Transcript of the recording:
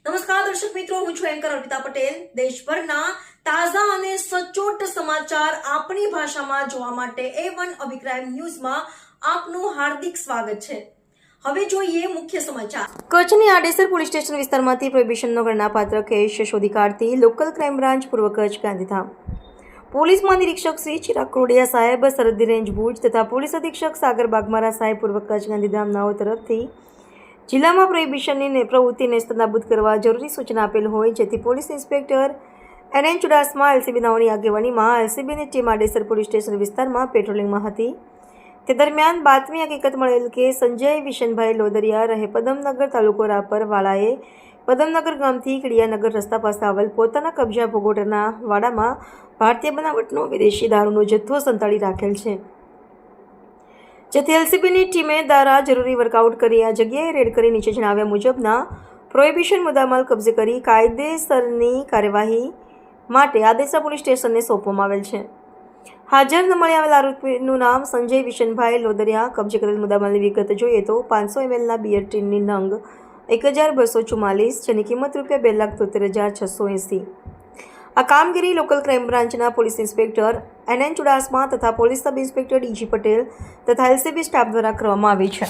નમસ્કાર દર્શક મિત્રો, હું છું એન્કર અર્પિતા પટેલ। દેશભરના તાજા અને સચોટ સમાચાર આપણી ભાષામાં જોવા માટે A1 અભિપ્રાય ન્યૂઝમાં આપનું હાર્દિક સ્વાગત છે। હવે જોઈએ મુખ્ય સમાચાર। કચ્છની આડેસર પોલીસ સ્ટેશન વિસ્તારમાંથી પ્રોહિબિશનનો ગણનાપાત્ર કેસ શોધી કાઢતી લોકલ ક્રાઇમ બ્રાન્ચ પૂર્વ કચ્છ ગાંધીધામ પોલીસ મહાનિરીક્ષક શ્રી ચિરાગ કોડિયા સાહેબ, સરહદી રેન્જ ભુજ તથા પોલીસ અધિક્ષક સાગર બાગમારા સાહેબ પૂર્વ કચ્છ ગાંધીધામનાઓ તરફથી જિલ્લામાં પ્રોહિબિશનની પ્રવૃત્તિ નેસ્તનાબૂદ કરવા જરૂરી સૂચના આપેલ હોય, જેથી police inspector NN Chudasama LCB નાઓની આગેવાનીમાં LCBની ટીમ આડેસર પોલીસ સ્ટેશન વિસ્તારમાં પેટ્રોલિંગમાં હતી। તે દરમિયાન બાતમી હકીકત મળેલ કે સંજય વિશનભાઈ લોદરિયા રહે પદમનગર તાલુકો રાપર વાળાએ પદમનગર ગામથી કિડિયાનગર રસ્તા પાસે આવેલ પોતાના કબજા ભોગોટરના વાડામાં ભારતીય બનાવટનો વિદેશી દારૂનો જથ્થો સંતાડી રાખેલ છે, જેથી LCBની ટીમે દ્વારા જરૂરી વર્કઆઉટ કરી આ જગ્યાએ રેડ કરી નીચે જણાવ્યા મુજબના પ્રોહિબિશન મુદ્દામાલ કબજે કરી કાયદેસરની કાર્યવાહી માટે આડેસર પોલીસ સ્ટેશનને સોંપવામાં આવેલ છે। હાજર ન મળી આવેલ આરોપીનું નામ સંજય વિશનભાઈ લોદરિયા। કબજે કરેલ મુદ્દામાલની વિગત જોઈએ તો 500 mlના બિયર ટીનની નંગ 1244, જેની કિંમત ₹2,73,680। આ કામગીરી લોકલ ક્રાઇમ બ્રાન્ચના પોલીસ ઇન્સ્પેક્ટર NN ચુડાસમા તથા police sub inspector DG Patel તથા LCB સ્ટાફ દ્વારા કરવામાં આવી છે।